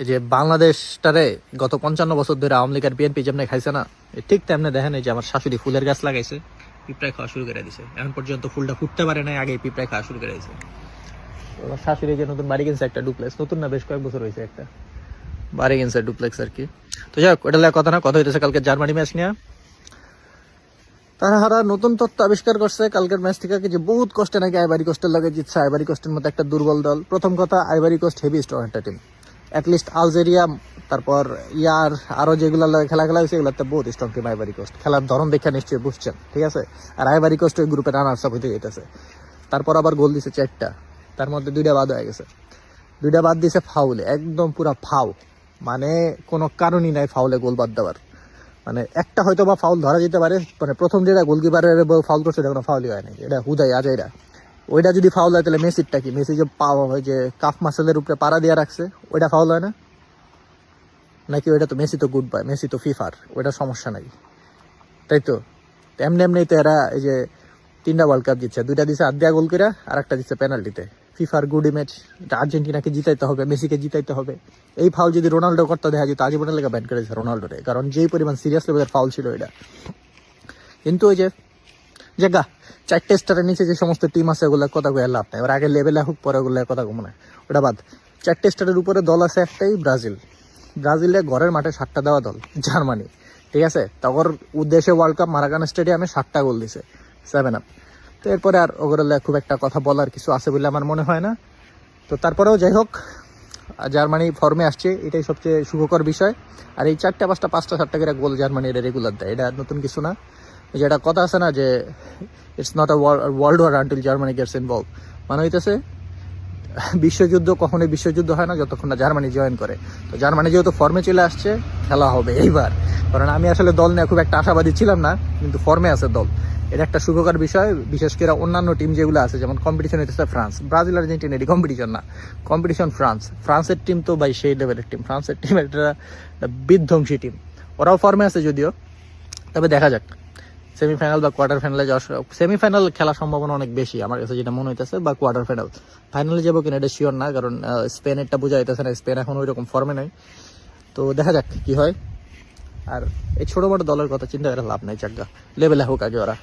এই যে বাংলাদেশটারে গত 55 বছর ধরে আওয়ামী লীগ আর বিএনপি যেমনি খাইছে না, ঠিক তেমনি দেখেন এই যে আমার শাশুড়ি ফুলের গাছ লাগাইছে, পিঁপড়ায় খাওয়া শুরু করে দিছে। এখন পর্যন্ত ফুলটা ফুটতে পারে নাই, আগে পিঁপড়ায় খাওয়া শুরু করে দিছে। আমার শাশুড়ি যে নতুন বাড়ি কিনছে একটা ডুপ্লেক্স, নতুন না বেশ কয়েক বছর হয়েছে একটা বাড়ি কিনছে ডুপ্লেক্স আর কি। তো যাই হোক, ওটা কথা না, কথা হইতেছে কালকে জার্মানি ম্যাচ নিয়ে। তারা নতুন তথ্য আবিষ্কার করছে কালকের ম্যাচ থেকে, যে বহুত কষ্টে নাকি আইভারি কোস্টের লগে জিতছে। আইভারি কোস্টের মতো একটা দুর্বল দল। প্রথম কথা, আইভারি কোস্ট হেভি স্ট্রং একটা টিম। অ্যাটলিস্ট আলজেরিয়া, তারপর ইয়ার আরো যেগুলো খেলা হয়েছে এগুলোতে বহুত স্ট্রং টিম আইভারি কোস্ট। খেলার ধরন দেখে নিশ্চয়ই বুঝছেন, ঠিক আছে। আর আইভারি কোস্ট ওই গ্রুপে রানার্স আপ হইতে যেতেছে। তারপর আবার গোল দিছে 4টা, তার মধ্যে 2টা বাদ হয়ে গেছে। 2টা বাদ দিছে ফাউলে, একদম পুরা ফাউ, মানে কোনো কারণই নাই ফাউলে গোল বাদ দেওয়ার। মানে একটা হয়তো বা ফাউল ধরা যেতে পারে, মানে প্রথম যেটা গোলকিপারের ফাউল করছে এটা কোনো ফাউলই হয় নাই, এটা হুদাই আজাইরা। ওইটা যদি ফাউল হয় তাহলে মেসিরটা কি? মেসি যে যে কাফ মাসেলের উপরে পাড়া দিয়ে রাখছে, ওইটা ফাউল হয় না নাকি? ওইটা তো মেসি তো গুড বাই, মেসি তো ফিফার, ওইটা সমস্যা নাই, তাই তো। এমনি এমনিই তো এরা এই যে 3টা ওয়ার্ল্ড কাপ জিতছে, 2টা দিচ্ছে আদ্যা গোল করে, আর একটা দিচ্ছে পেনাল্টিতে। ফিফার গুড ইমেজ, আর্জেন্টিনাকে জিতাইতে হবে, মেসিকে জিতাইতে হবে। এই ফাউল যদি রোনাল্ডো করতে দেখা যেত, আজীবনের লেগে ব্যান করেছে রোনাল্ডোরে, কারণ যেই পরিমাণ সিরিয়াস লেভেলের ফাউল ছিল এটা। কিন্তু ওই যে জায়গা 4টে স্টারের নিচে যে সমস্ত টিম আছে ওগুলোর কথা কয়ে লাভ নাই, ওর আগে লেভেলে হোক পরে ওগুলোর কথা কমে না, ওটা বাদ। 4টে স্টারের উপরে দল আছে একটাই, ব্রাজিল। ব্রাজিলে ঘরের মাঠে 7টা দেওয়া দল জার্মানি, ঠিক আছে। তখন উদ্দেশ্যে ওয়ার্ল্ড কাপ মারাকানা স্টেডিয়ামে 7টা গোল দিছে, 7 আপ। তো এরপরে আর ওগুলো খুব একটা কথা বলার কিছু আছে বলে আমার মনে হয় না। তো তারপরেও যাই হোক, জার্মানি ফর্মে আসছে, এটাই সবচেয়ে সুখকর বিষয়। আর এই 4টা 5টা 5টা 7টা করে গোল জার্মানি এটা রেগুলার দেয়, এটা নতুন কিছু না। যেটা কথা আছে না যে it's not a world war until Germany gets involve, মানে হইতেছে বিশ্বযুদ্ধ কখনোই বিশ্বযুদ্ধ হয় না যতক্ষণ না জার্মানি জয়েন করে। তো জার্মানি যেহেতু ফর্মে চলে আসছে, খেলা হবে এইবার। কারণ আমি আসলে দল নিয়ে খুব একটা আশাবাদী ছিলাম না, কিন্তু ফর্মে আছে দল, এটা একটা সুখকর বিষয়। বিশেষ করে অন্যান্য টিম যেগুলো আছে, যেমন কম্পিটিশন হইতেছে ফ্রান্স, ব্রাজিল, আর্জেন্টিনা, এটি কম্পিটিশন না, কম্পিটিশন ফ্রান্সের টিম তো ভাই সেই লেভেলের টিম। ফ্রান্সের টিম একটা বিধ্বংসী টিম, ওরাও ফর্মে আছে যদিও। তবে দেখা যাক সেমিফাইনাল বা কোয়ার্টার ফাইনালে যাওয়ার, সেমিফাইনাল খেলার সম্ভাবনা অনেক বেশি আমার কাছে যেটা মনে হইতেছে, বা কোয়ার্টার ফাইনাল। ফাইনালে যাবো কিনা এটা শিওর না, কারণ স্পেনেরটা বোঝা যাইতেছে না, স্পেন এখন ওই রকম ফর্মে নাই। তো দেখা যাক কি হয়। আর এই ছোট বড় দলের কথা চিন্তা করে লাভ নাই, চাকগা লেভেলে হোক আগে ওরা।